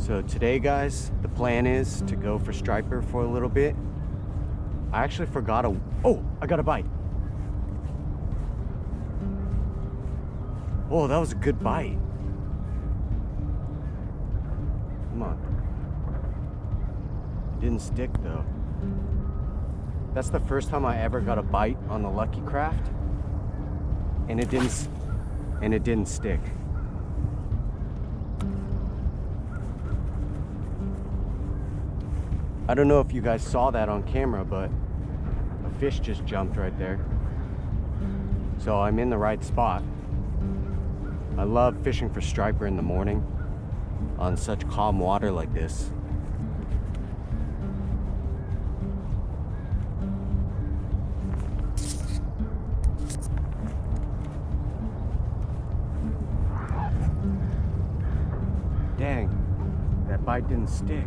So today, guys, the plan is to go for striper for a little bit. I actually forgot oh, I got a bite. Oh, that was a good bite. Come on. It didn't stick though. That's the first time I ever got a bite on the Lucky Craft, and it didn't stick. I don't know if you guys saw that on camera, but a fish just jumped right there. So I'm in the right spot. I love fishing for striper in the morning on such calm water like this. Dang, that bite didn't stick.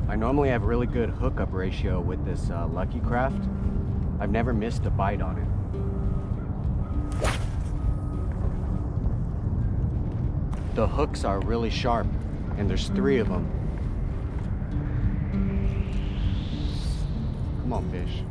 I normally have really good hookup ratio with this Lucky Craft. I've never missed a bite on it. The hooks are really sharp, and there's 3 of them. Come on, fish.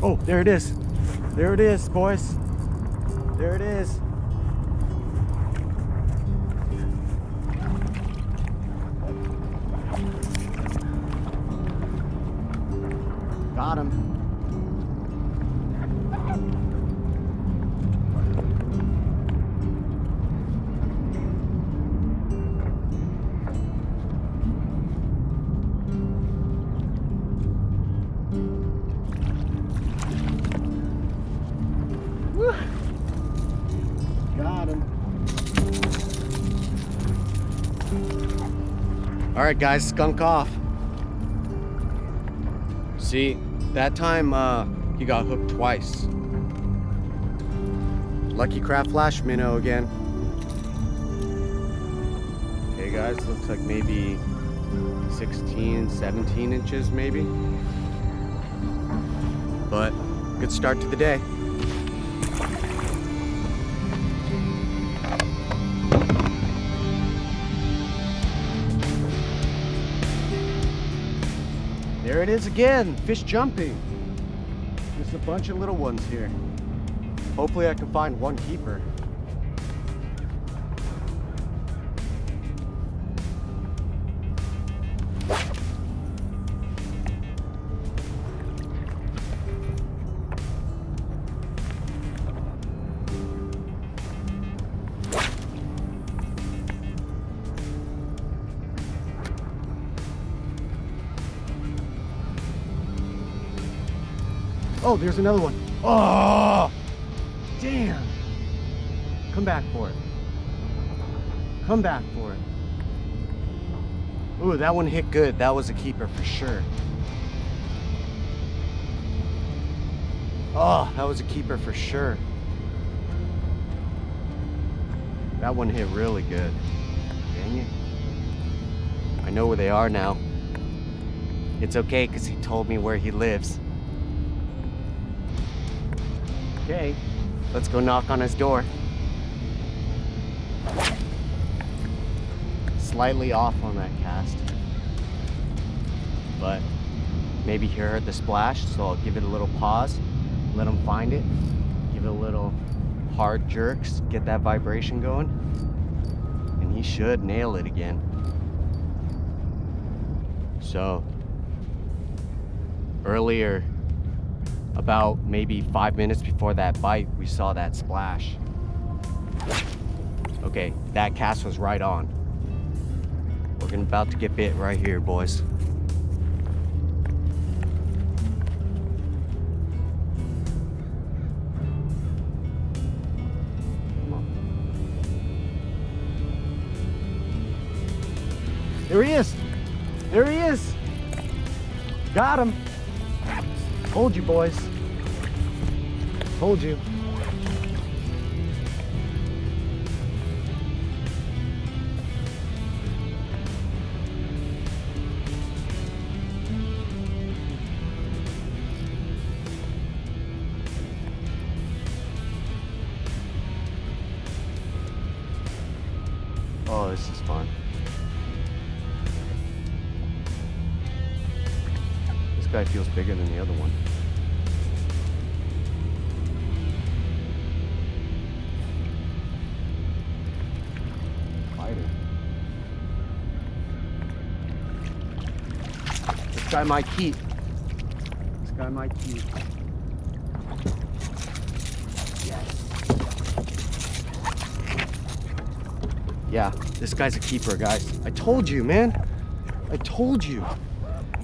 Oh, there it is. There it is, boys. There it is. Got him. Got him. All right, guys, skunk off. See, that time he got hooked twice. Lucky Craft Flash minnow again. Okay, guys, looks like maybe 16, 17 inches maybe. But good start to the day. There it is again, fish jumping. There's a bunch of little ones here. Hopefully I can find one keeper. Oh, there's another one. Oh, damn. Come back for it. Come back for it. Ooh, that one hit good. That was a keeper for sure. Oh, that was a keeper for sure. That one hit really good. Dang it. I know where they are now. It's okay, because he told me where he lives. Okay, let's go knock on his door. Slightly off on that cast, but maybe he heard the splash, so I'll give it a little pause, let him find it, give it a little hard jerks, get that vibration going, and he should nail it again. So, earlier, about maybe 5 minutes before that bite, we saw that splash. Okay, that cast was right on. We're about to get bit right here, boys. Come on. There he is! There he is! Got him. Told you, boys. Told you. Oh, this is fun. This guy feels bigger than the other one. Fighter. This guy might keep. This guy might keep. Yeah, this guy's a keeper, guys. I told you, man. I told you.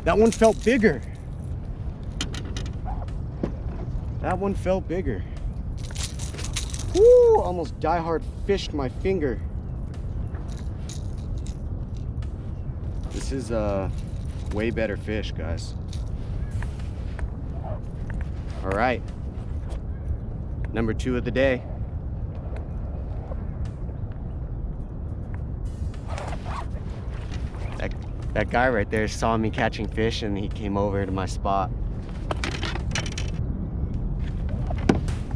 That one felt bigger. That one felt bigger. Woo! Almost die-hard fished my finger. This is a way better fish, guys. All right. Number 2 of the day. That guy right there saw me catching fish and he came over to my spot.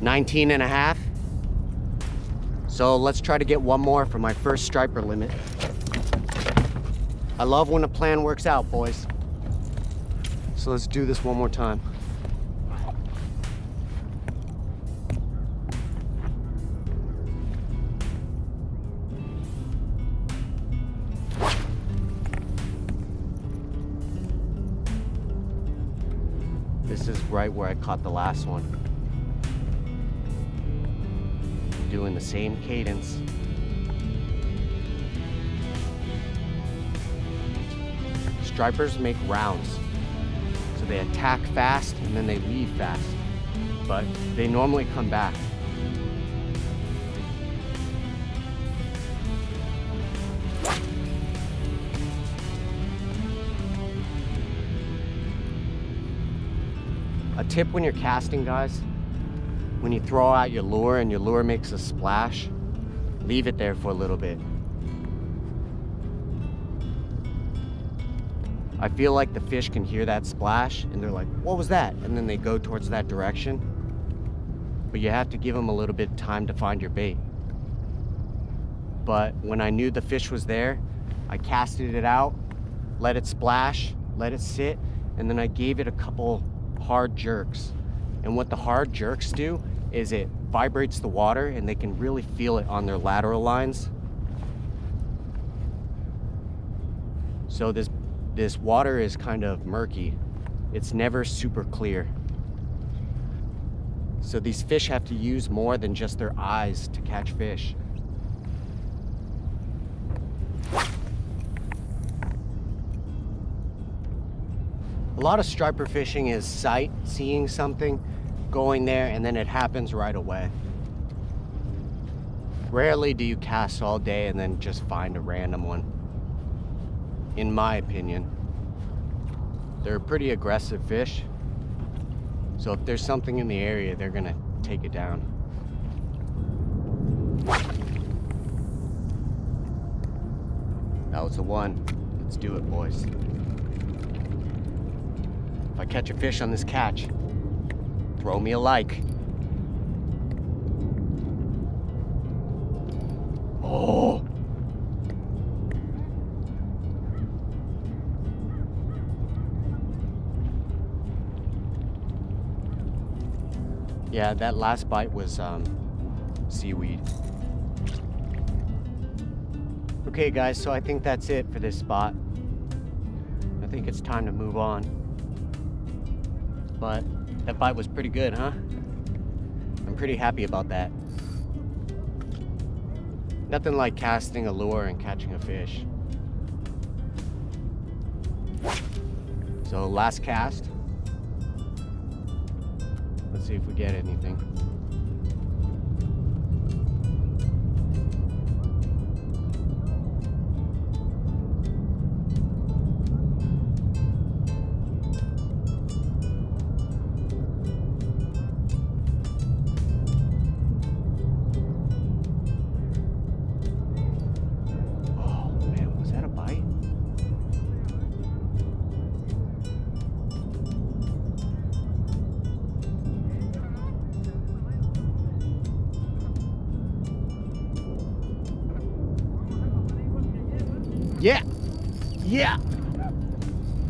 19 and a half. So let's try to get one more for my first striper limit. I love when a plan works out, boys. So let's do this one more time. This is right where I caught the last one. Doing the same cadence. Stripers make rounds. So they attack fast and then they leave fast. But they normally come back. A tip when you're casting, guys, when you throw out your lure and your lure makes a splash, leave it there for a little bit. I feel like the fish can hear that splash and they're like, what was that? And then they go towards that direction. But you have to give them a little bit of time to find your bait. But when I knew the fish was there, I casted it out, let it splash, let it sit, and then I gave it a couple hard jerks. And what the hard jerks do is it vibrates the water and they can really feel it on their lateral lines. So this water is kind of murky. It's never super clear. So these fish have to use more than just their eyes to catch fish. A lot of striper fishing is sight, seeing something, going there, and then it happens right away. Rarely do you cast all day and then just find a random one, in my opinion. They're pretty aggressive fish, so if there's something in the area, they're gonna take it down. That was the one. Let's do it, boys. If I catch a fish on this catch, throw me a like. Oh! Yeah, that last bite was seaweed. Okay guys, so I think that's it for this spot. I think it's time to move on. But that bite was pretty good, huh? I'm pretty happy about that. Nothing like casting a lure and catching a fish. So last cast. Let's see if we get anything. Yeah, yeah.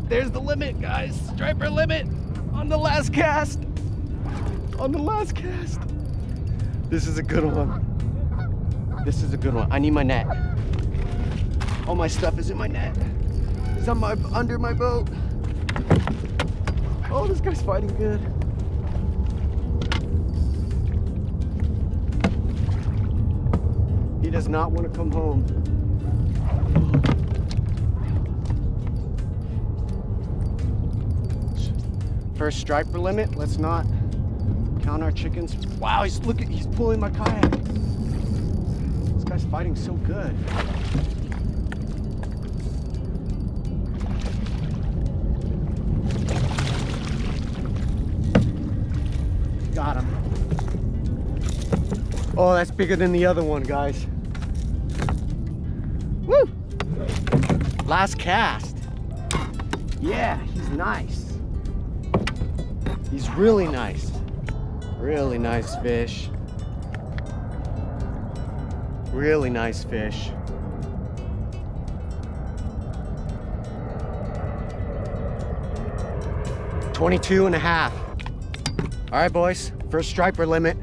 There's the limit, guys. Striper limit on the last cast. On the last cast. This is a good one. This is a good one. I need my net. All my stuff is in my net. It's on my, under my boat. Oh, this guy's fighting good. He does not want to come home. First striper limit. Let's not count our chickens. Wow, he's pulling my kayak. This guy's fighting so good. Got him. Oh, that's bigger than the other one, guys. Woo! Last cast. Yeah, he's nice. He's really nice. Really nice fish. Really nice fish. $22.5. All right, boys, first striper limit.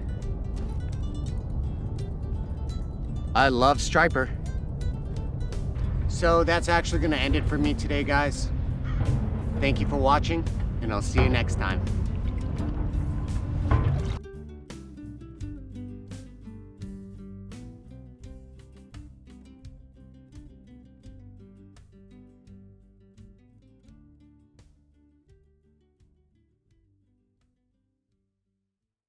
I love striper. So that's actually gonna end it for me today, guys. Thank you for watching, and I'll see you next time.